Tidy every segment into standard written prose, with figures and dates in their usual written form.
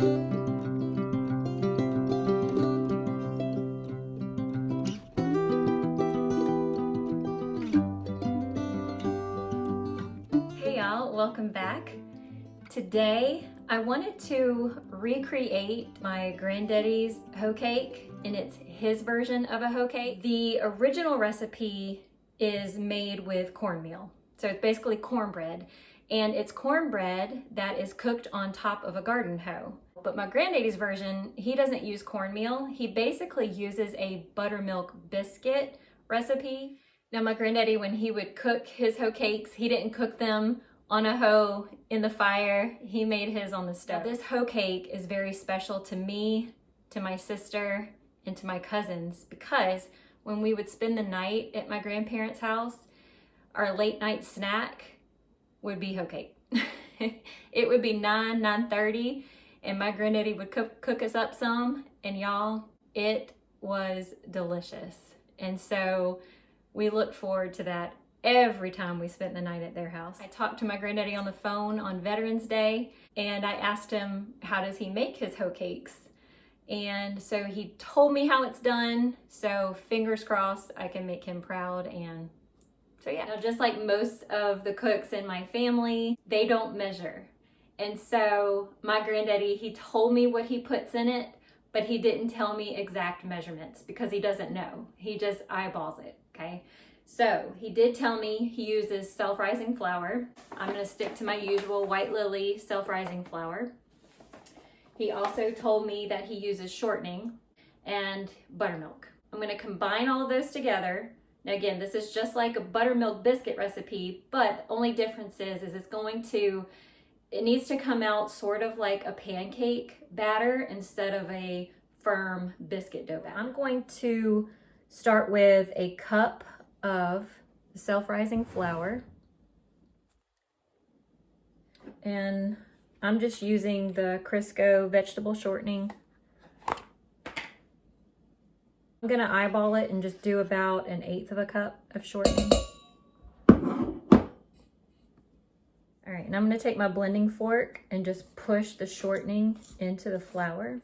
Hey y'all, welcome back. Today I wanted to recreate my granddaddy's Hoecake, and it's his version of a Hoecake. The original recipe is made with cornmeal. So it's basically cornbread, and it's cornbread that is cooked on top of a garden hoe. But my granddaddy's version, he doesn't use cornmeal. He basically uses a buttermilk biscuit recipe. Now my granddaddy, when he would cook his Hoecakes, he didn't cook them on a hoe in the fire. He made his on the stove. This Hoecake is very special to me, to my sister, and to my cousins, because when we would spend the night at my grandparents' house, our late night snack would be Hoecake. It would be 9:30, and my granddaddy would cook us up some, and y'all, it was delicious. And so we looked forward to that every time we spent the night at their house. I talked to my granddaddy on the phone on Veterans Day, and I asked him, how does he make his Hoecakes? And so he told me how it's done. So fingers crossed I can make him proud. And so yeah, just like most of the cooks in my family, they don't measure. And so my granddaddy, he told me what he puts in it, but he didn't tell me exact measurements because he doesn't know. He just eyeballs it, okay? So he did tell me he uses self-rising flour. I'm gonna stick to my usual White Lily self-rising flour. He also told me that he uses shortening and buttermilk. I'm gonna combine all of those together. Now again, this is just like a buttermilk biscuit recipe, but the only difference is it needs to come out sort of like a pancake batter instead of a firm biscuit dough batter. I'm going to start with a cup of self-rising flour, and I'm just using the Crisco vegetable shortening. I'm gonna eyeball it and just do about 1/8 of a cup of shortening. All right, and I'm gonna take my blending fork and just push the shortening into the flour.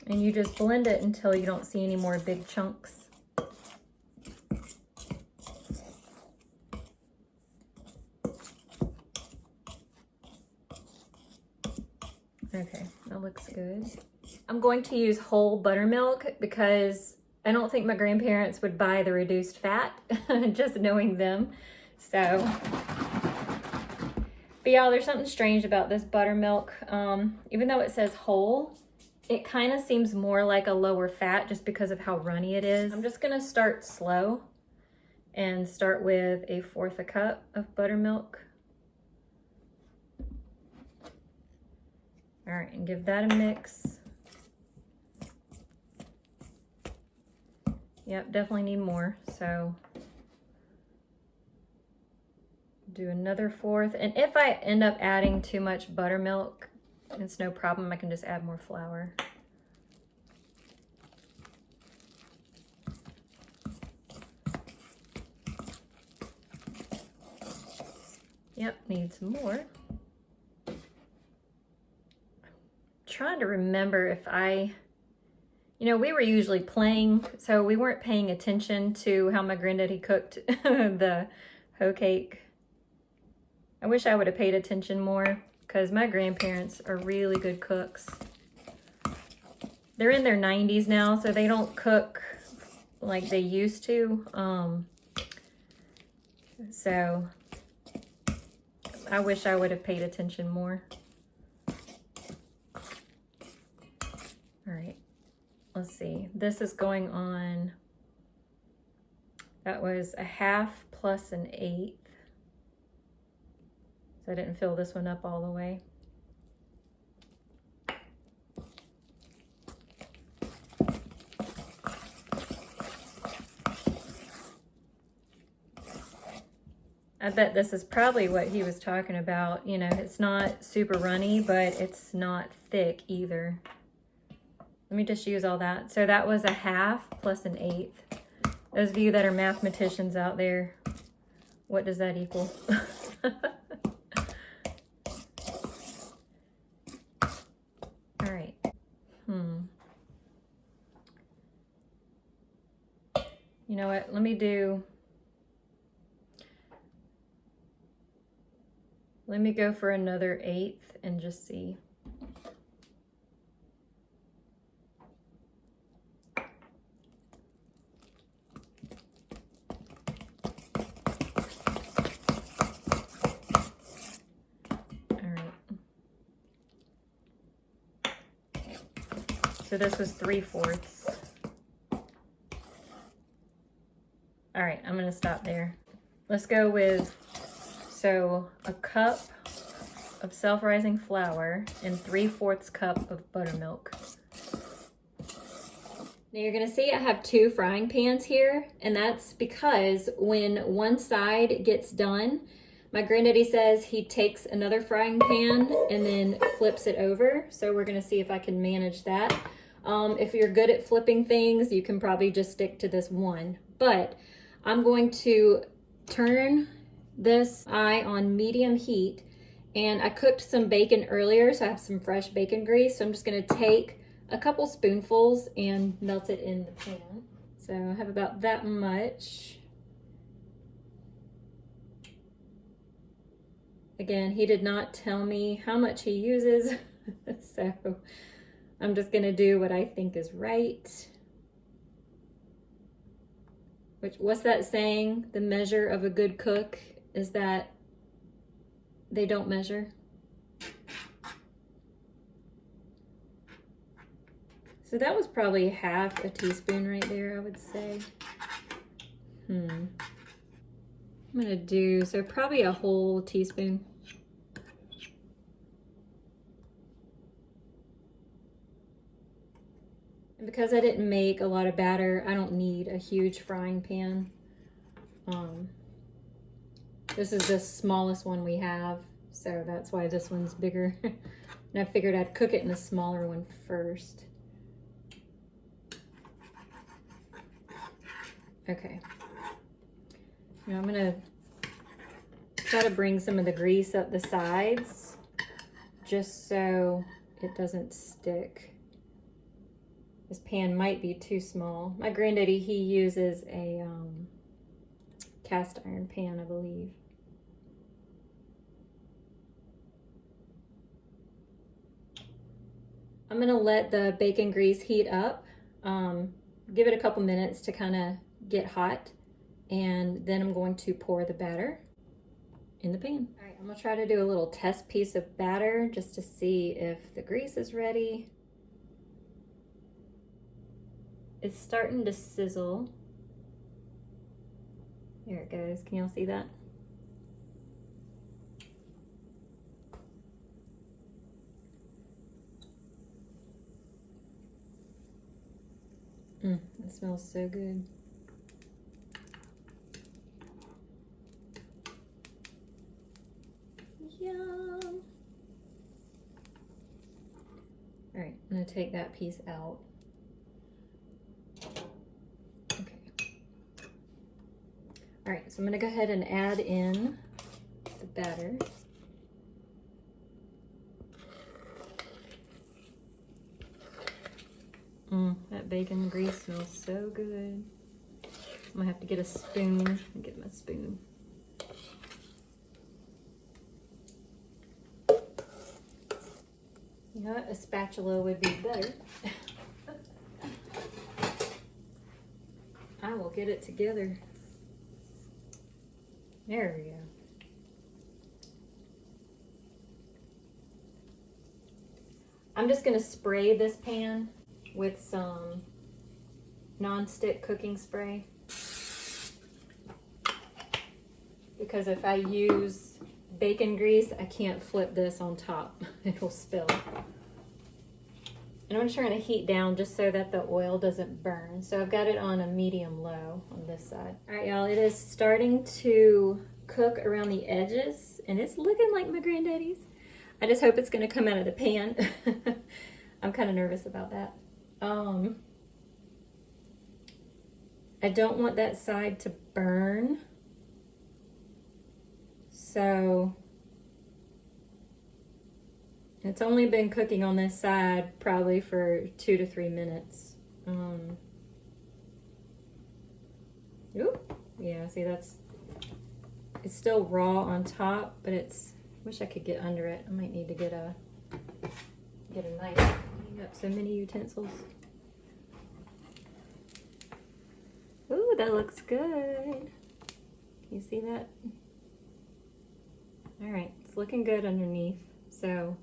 And you just blend it until you don't see any more big chunks. Okay, that looks good. I'm going to use whole buttermilk because I don't think my grandparents would buy the reduced fat, just knowing them. So, but y'all, there's something strange about this buttermilk. Even though it says whole, it kind of seems more like a lower fat just because of how runny it is. I'm just gonna start slow and start with 1/4 a cup of buttermilk. All right, and give that a mix. Yep, definitely need more, so do another 1/4. And if I end up adding too much buttermilk, it's no problem, I can just add more flour. Yep, needs more. I'm trying to remember if we were usually playing, so we weren't paying attention to how my granddaddy cooked the Hoecake. I wish I would have paid attention more, because my grandparents are really good cooks. They're in their 90s now, so they don't cook like they used to. So I wish I would have paid attention more. All right, let's see. This is going on, that was 1/2 plus 1/8. So I didn't fill this one up all the way. I I bet this is probably what he was talking about. You know, it's not super runny, but it's not thick either. Let me just use all that. So that was a half plus an eighth. Those of you that are mathematicians out there, what does that equal? All right. You know what? Let me go for another eighth and just see. So this was 3/4. All right, I'm gonna stop there. Let's go with, so a cup of self-rising flour and 3/4 cup of buttermilk. Now you're gonna see I have 2 frying pans here, and that's because when one side gets done, my granddaddy says he takes another frying pan and then flips it over. So we're gonna see if I can manage that. If you're good at flipping things, you can probably just stick to this one. But I'm going to turn this on medium heat, and I cooked some bacon earlier, so I have some fresh bacon grease. So I'm just gonna take a couple spoonfuls and melt it in the pan. So I have about that much. Again, he did not tell me how much he uses, so I'm just gonna do what I think is right. What's that saying? The measure of a good cook is that they don't measure. So that was probably half a teaspoon right there, I would say. I'm gonna do, so probably a whole teaspoon. And because I didn't make a lot of batter, I don't need a huge frying pan. This is the smallest one we have, so that's why this one's bigger. And I figured I'd cook it in the smaller one first. Okay. Now I'm gonna try to bring some of the grease up the sides just so it doesn't stick. This pan might be too small. My granddaddy, he uses a cast iron pan, I believe. I'm gonna let the bacon grease heat up. Give it a couple minutes to kind of get hot, and then I'm going to pour the batter in the pan. All right, I'm gonna try to do a little test piece of batter just to see if the grease is ready. It's starting to sizzle. There it goes. Can y'all see that? It smells so good. Yum. All right, I'm gonna take that piece out. All right, so I'm gonna go ahead and add in the batter. That bacon grease smells so good. I'm gonna have to get a spoon and get my spoon. You know what, a spatula would be better. I will get it together. There we go. I'm just gonna spray this pan with some non-stick cooking spray, because if I use bacon grease, I can't flip this on top. It'll spill. And I'm just trying to heat down just so that the oil doesn't burn. So I've got it on a medium low on this side. All right, y'all, it is starting to cook around the edges, and it's looking like my granddaddy's. I just hope it's gonna come out of the pan. I'm kind of nervous about that. I don't want that side to burn. So it's only been cooking on this side probably for 2 to 3 minutes. Oop, yeah, see it's still raw on top, but wish I could get under it. I might need to get a knife. I got so many utensils. Ooh, that looks good. Can you see that? All right, it's looking good underneath. So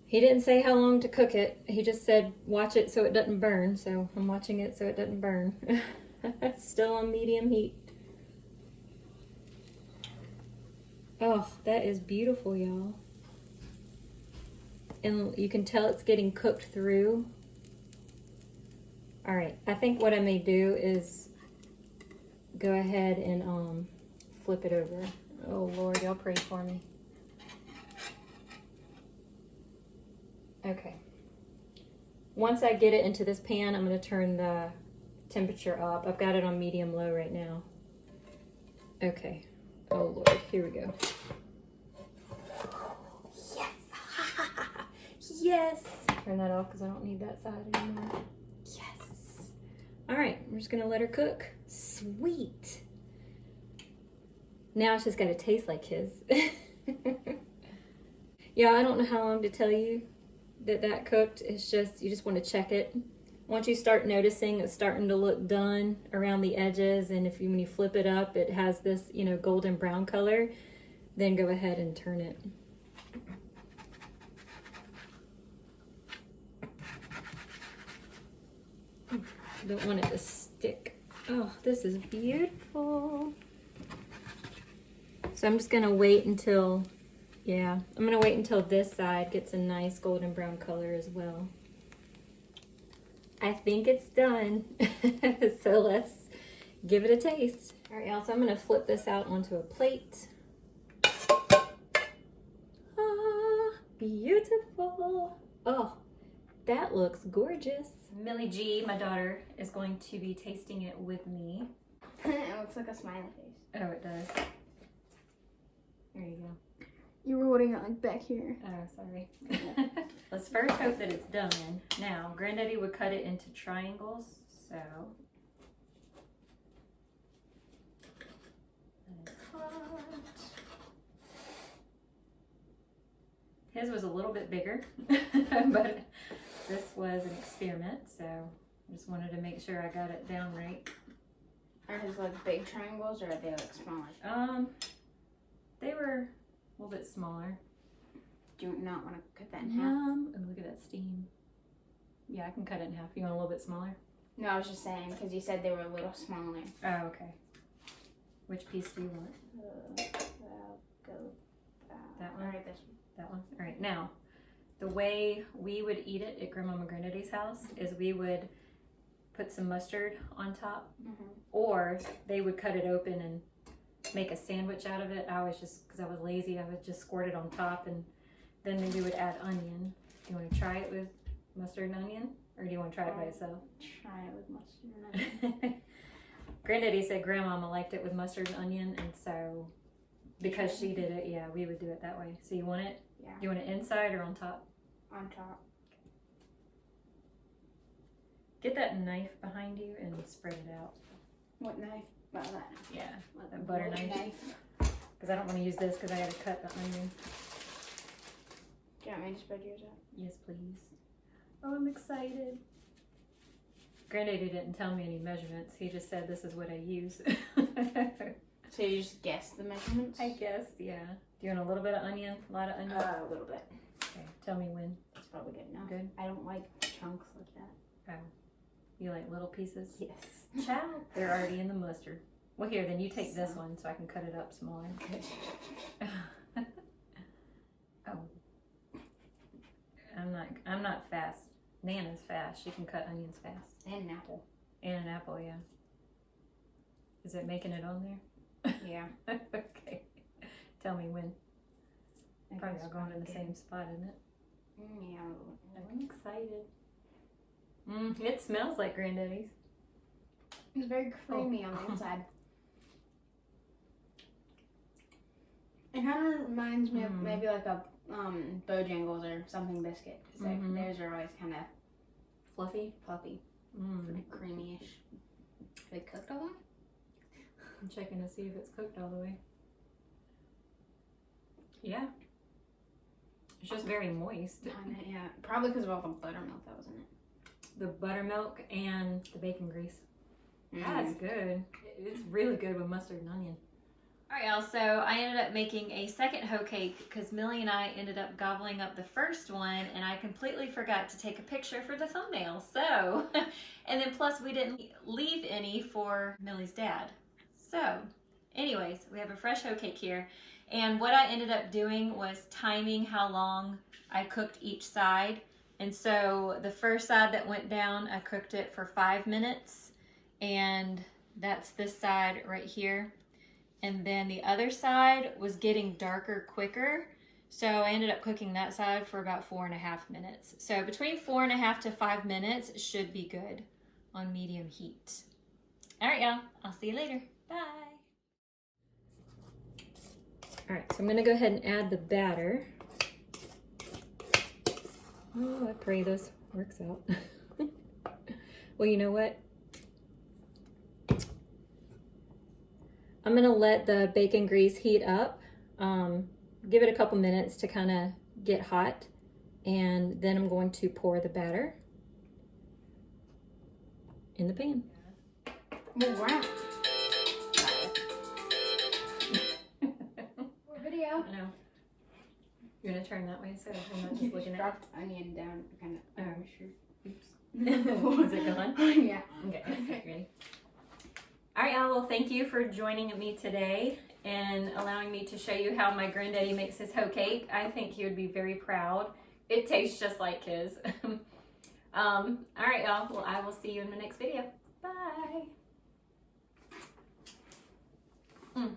he didn't say how long to cook it. He just said watch it so it doesn't burn. So I'm watching it so it doesn't burn. It's still on medium heat. Oh, that is beautiful, y'all. And you can tell it's getting cooked through. All right, I think what I may do is go ahead and flip it over. Oh Lord, y'all pray for me. Okay. Once I get it into this pan, I'm going to turn the temperature up. I've got it on medium low right now. Okay. Oh Lord, here we go. Yes! Yes! Turn that off because I don't need that side anymore. Yes! Alright, we're just going to let her cook. Sweet! Now it's just got to taste like his. Yeah, I don't know how long to tell you that cooked. It's just, you just want to check it. Once you start noticing it's starting to look done around the edges, and when you flip it up, it has this, golden brown color, then go ahead and turn it. Don't want it to stick. Oh, this is beautiful. So I'm just gonna wait until, I'm gonna wait until this side gets a nice golden brown color as well. I think it's done. So let's give it a taste. All right, y'all, so I'm gonna flip this out onto a plate. Ah, beautiful. Oh, that looks gorgeous. Millie G, my daughter, is going to be tasting it with me. It looks like a smiley face. Oh, it does. There you go. You were holding it like back here. Oh, sorry. Let's first hope that it's done. Now, Granddaddy would cut it into triangles, so. That is hot. His was a little bit bigger, but this was an experiment, so I just wanted to make sure I got it down right. Are his like big triangles, or are they like smaller? They were a little bit smaller. Do you not want to cut that in half? Oh, look at that steam. Yeah, I can cut it in half. You want a little bit smaller? No, I was just saying, because you said they were a little smaller. Oh, okay. Which piece do you want? Go that one? All right, this one. That one? All right, now, the way we would eat it at Grandmama Granddaddy's house is we would put some mustard on top, or they would cut it open and make a sandwich out of it. I was just, because I was lazy, I would just squirt it on top, and then we would add onion. Do you want to try it with mustard and onion, or do you want to try it by itself? Try it with mustard and onion. Granddaddy said Grandmama liked it with mustard and onion, and so because she did it, yeah, we would do it that way. So you want it? Yeah. You want it inside or on top? On top. Get that knife behind you and spread it out. What knife? Well, that. Yeah, that butter knife. Because I don't want to use this because I got to cut the onion. Do you want me to spread yours out? Yes, please. Oh, I'm excited. Granddaddy didn't tell me any measurements. He just said this is what I use. So you just guessed the measurements? I guess, yeah. Do you want a little bit of onion? A lot of onion? A little bit. Okay, tell me when. That's probably good enough. Good? I don't like chunks like that. Oh. You like little pieces? Yes. Ciao. They're already in the mustard. Well, here, then you take this one so I can cut it up smaller. Oh. I'm not fast. Nana's fast. She can cut onions fast. And an apple. And an apple, yeah. Is it making it on there? Yeah. Okay. Tell me when. Probably all going in the same spot, isn't it? Yeah. I'm excited. It smells like Granddaddy's. It's very creamy on the inside. It kind of reminds me of maybe like a Bojangles or something biscuit. Because theirs are always kind of fluffy. Like creamy-ish. Are they cooked all the way? I'm checking to see if it's cooked all the way. Yeah. It's just very moist. Yeah, probably because of all the buttermilk that was in it. The buttermilk and the bacon grease. That's good. It's really good with mustard and onion. All right, y'all, so I ended up making a second hoe cake because Millie and I ended up gobbling up the first one, and I completely forgot to take a picture for the thumbnail. So, and then plus we didn't leave any for Millie's dad. So, anyways, we have a fresh hoe cake here. And what I ended up doing was timing how long I cooked each side. And so the first side that went down, I cooked it for 5 minutes. And that's this side right here. And then the other side was getting darker quicker. So I ended up cooking that side for about 4.5 minutes. So between 4.5 to 5 minutes should be good on medium heat. All right, y'all, I'll see you later. Bye. All right, so I'm gonna go ahead and add the batter. Oh, I pray this works out. Well, you know what? I'm gonna let the bacon grease heat up. Give it a couple minutes to kind of get hot, and then I'm going to pour the batter in the pan. More video. I know. You're gonna turn that way so I'm not just looking at it. Dropped onion down, kind of. Oh, sure. Oops. Is it gone? Yeah. Okay, ready? All right, y'all, well, thank you for joining me today and allowing me to show you how my granddaddy makes his hoe cake. I think he would be very proud. It tastes just like his. All right, y'all, well, I will see you in the next video. Bye.